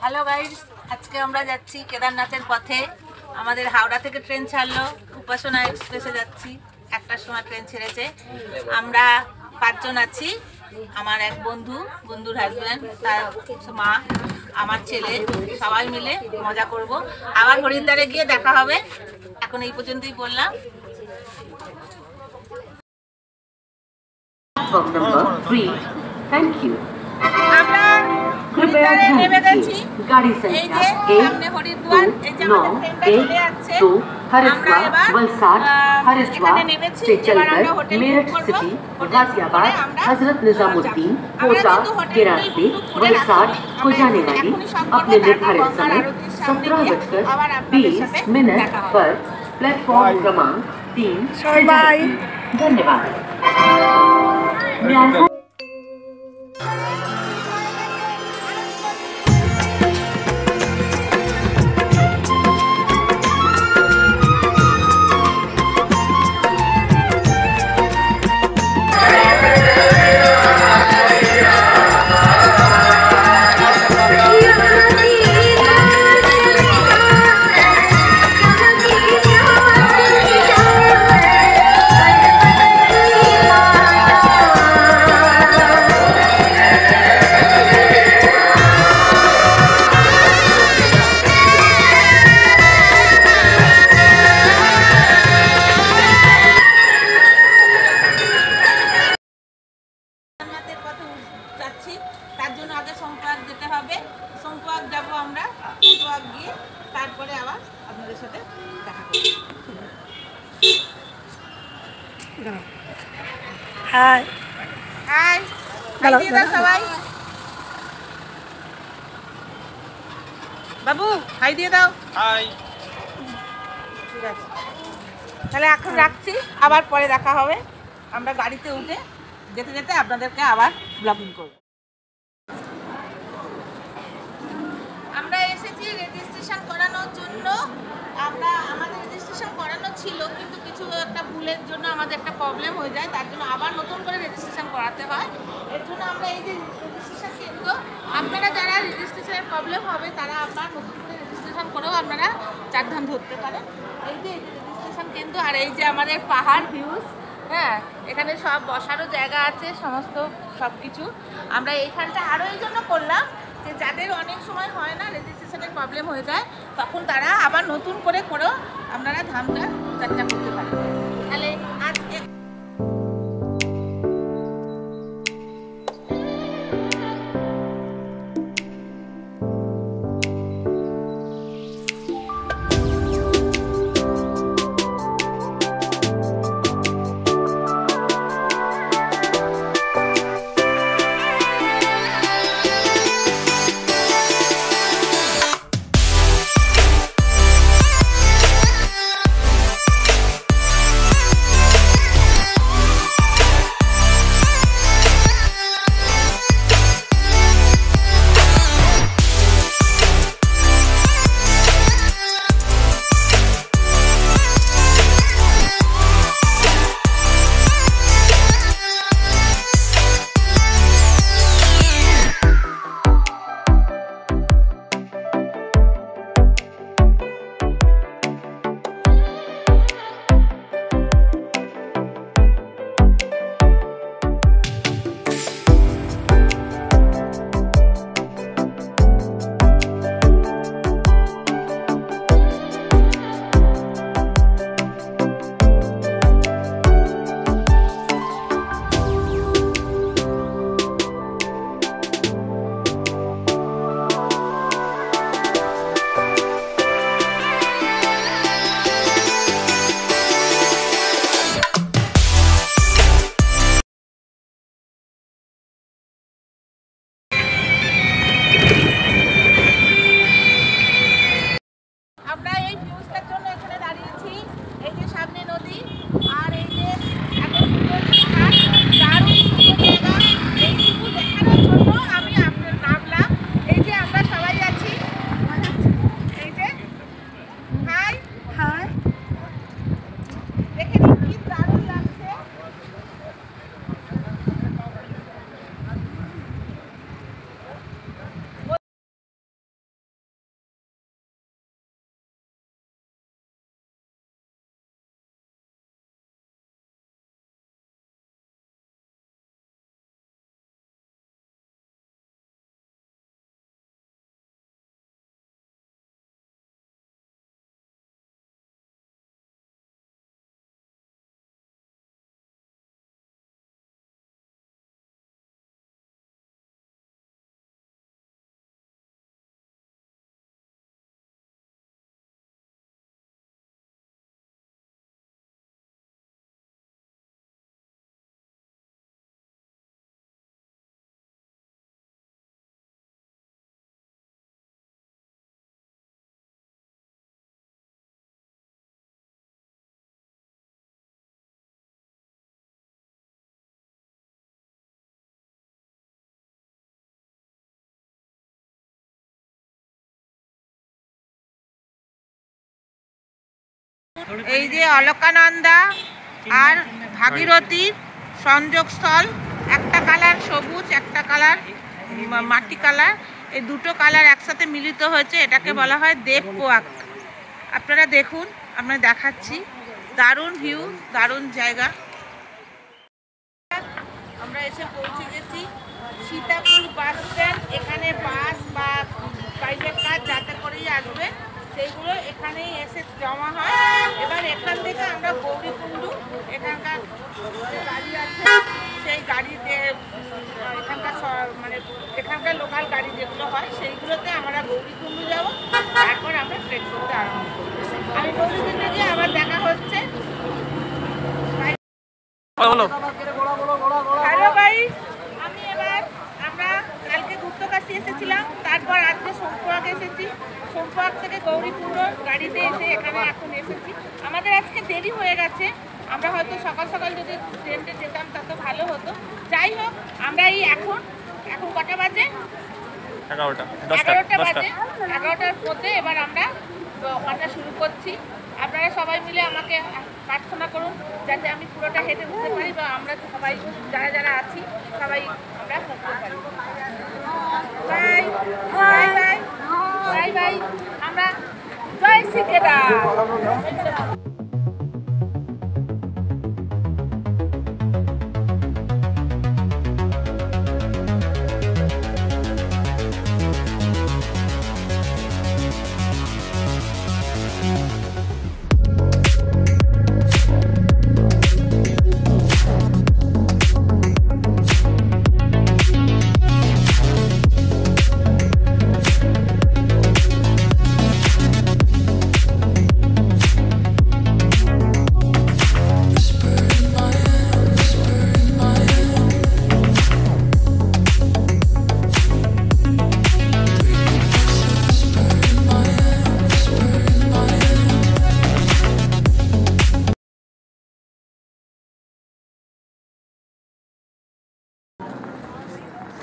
Hello guys, আজকে আমরা যাচ্ছি কেদারনাথের পথে। আমাদের হাওড়া থেকে ট্রেন ছাড়লো, উপাসনা এক্সপ্রেসে যাচ্ছি। 1টার সময় ট্রেন ছেড়েছে। আমরা 5 জন আছি। আমার এক বন্ধুর হাজব্যান্ড, তার মা, আমার ছেলে, সবাই মিলে মজা করব। আবার হরিদ্বারে গিয়ে দেখা হবে। এখন এই পর্যন্তই বললাম। Thank you. আমরা হরিদ্বারে নেমে গেছি। गाड़ी এই संख्या যে সামনে হরিদ্বার, এই যে আমাদের ট্রেনটা চলে যাচ্ছে। 2 हरिद्वार वलसाड हरिद्वार से चलकर मेरठ सिटी गाजियाबाद हजरत निजामुद्दीन कोटा के रास्ते वलसाड को जाने वाली अपने निर्धारित समय 17:20 पर प्लेटफॉर्म क्रमांक 3 से जाएगी। धन्यवाद। তার জন্য আগে সোমপাক যেতে হবে। সোমপাক যাবো আমরা। সোমপাক গিয়ে তারপরে আবার আপনাদের সাথে দেখা করব। হাই হাই হাই দিয়ে দাও সবাই। বাবু হাই দিয়ে দাও। হাই। ঠিক আছে, তাহলে এখন রাখছি, আবার পরে দেখা হবে। আমরা গাড়িতে উঠে যেতে যেতে আপনাদেরকে আবার ব্লগিং করব। আমরা এসেছি রেজিস্ট্রেশন করানোর জন্য। আমাদের রেজিস্ট্রেশন করানো ছিল, কিন্তু কিছু একটা ভুলের জন্য আমাদের একটা প্রবলেম হয়ে যায়, তার জন্য আবার নতুন করে রেজিস্ট্রেশন করাতে হয়। এর জন্য আমরা এই যে রেজিস্ট্রেশন কেন্দ্র, আপনারা যারা রেজিস্ট্রেশনের প্রবলেম হবে তারা আবার নতুন করে রেজিস্ট্রেশন করেও আপনারা চারধাম ধরতে পারেন। এই যে রেজিস্ট্রেশন কেন্দ্র, আর এই যে আমাদের পাহাড় ভিউজ। হ্যাঁ, এখানে সব বসারও জায়গা আছে, সমস্ত সব কিছু। আমরা এইখানটা আরও এই জন্য করলাম যে যাদের অনেক সময় হয় না, রেজিস্ট্রেশনের প্রবলেম হয়ে যায়, তখন তারা আবার নতুন করেও আপনারা ধামটা যাত্রা করতে পারেন। তাহলে আজকে এই যে অলকানন্দা আর ভাগীরথীর সংযোগস্থল, একটা কালার সবুজ, একটা কালার মাটি কালার, এই দুটো কালার একসাথে মিলিত হয়েছে, এটাকে বলা হয় দেবপোয়াক। আপনারা দেখুন, আমরা দেখাচ্ছি, দারুণ ভিউ, দারুণ জায়গা। আমরা এসে পৌঁছে গেছি সীতাকুল বাস স্ট্যান্ড। এখানে বাস বা প্রাইভেট কার যাতে করেই আসবে সেইগুলো এখানেই এসে জমা হয়। এবার এখান থেকে আমরা গৌরীকুণ্ডু, এখানকার গাড়ি আছে সেই গাড়িতে, এখানকার লোকাল গাড়ি যেগুলো হয় সেইগুলোতে আমরা গৌরীকুণ্ডু যাবো, তারপর আমরা ট্রেন করতে আরম্ভ করবো। আমি গৌরীকুণ্ডে গিয়ে আবার দেখা হচ্ছে। হ্যালো গাইস, আমরা কালকে গুপ্তকাশী এসেছিলাম, তারপর আজকে সোমপুরাকে এসেছি। সোমপুর থেকে গৌরীকুণ্ড গাড়িতে এসে এখানে এখন এসেছি। আমাদের আজকে দেরি হয়ে গেছে, আমরা হয়তো সকাল সকাল যদি ট্রেনটা যেতাম তত ভালো হতো। যাই হোক, আমরা এই এখন কটা বাজে? 11টা বাজে। 11টার মধ্যে এবার আমরা হাঁটা শুরু করছি। আপনারা সবাই মিলে আমাকে প্রার্থনা করুন যাতে আমি পুরোটা হেঁটে উঠতে পারি, বা আমরা সবাই যারা যারা আছি সবাই আমরা করতে পারি। Bye bye bye bye bye. আমরা জয় শ্রী কেদার।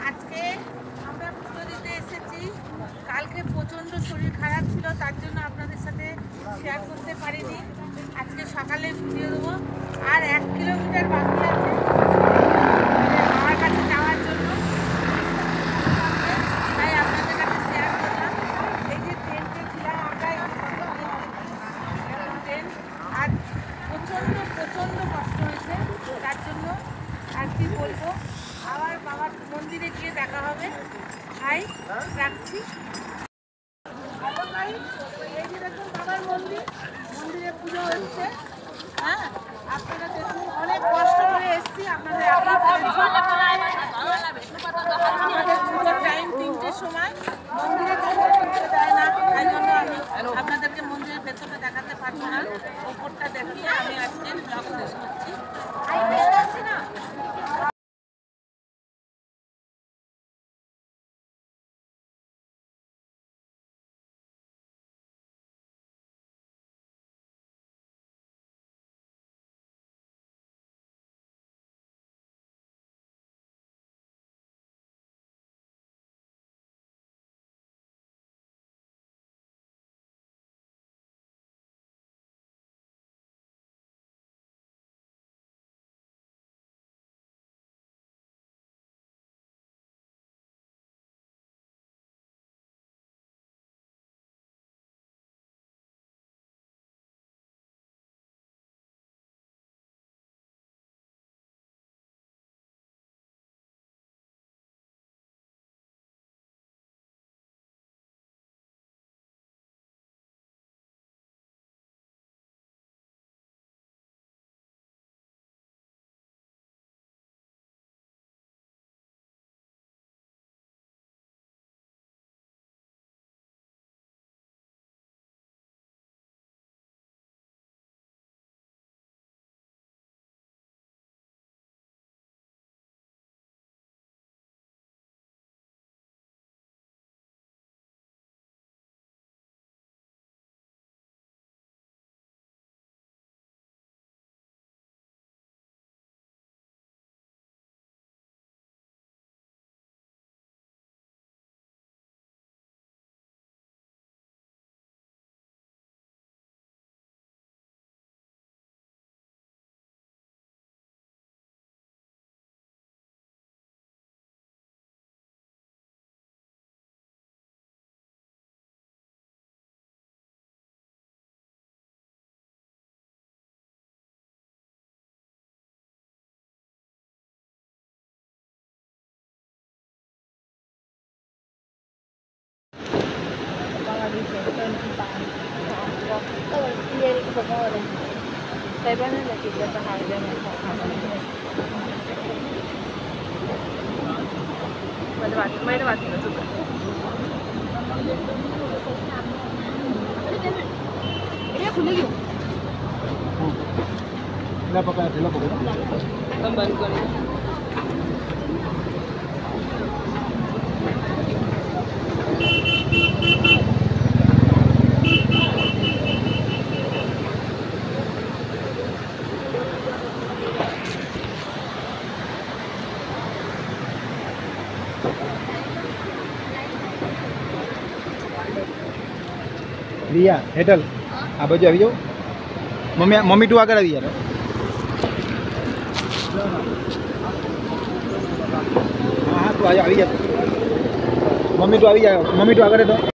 আজকে আমরা পুজো দিতে এসেছি। কালকে প্রচণ্ড শরীর খারাপ ছিল, তার জন্য আপনাদের সাথে শেয়ার করতে পারিনি। আজকে সকালে ভিডিও দেবো। আর 1 কিলোমিটার বাকি আছে আমার কাছে যাওয়ার জন্য, তাই আপনাদের কাছে শেয়ার করলাম। এই যে ট্রেনতে ছিলাম আমরা, ট্রেন আর প্রচণ্ড কষ্ট হয়েছে, তার জন্য আর কি বলবো। আবার বাবার মন্দিরে গিয়ে দেখা হবে। ভাই রাখছি। এই যে দেখুন বাবার মন্দিরে পুজো হচ্ছে। হ্যাঁ, আপনারা দেখুন, অনেক কষ্ট করে এসেছি। আপনাদের আমাদের পুজোর টাইম 3টের সময়, মন্দিরে ঢুকতে দেয় না, তাই জন্য আমি আপনাদেরকে মন্দিরের ভেতরটা দেখাতে পারবো না। ওপরটা দেখিয়ে আমি আজকে ব্লগ শেষ করছি। रिया हेटल आ बाजू આવી જાઓ મમ્મી તું આગળ આવી યાર હા તું આવી જા મમ્મી તું આવી જા મમ્મી તું આગળ તો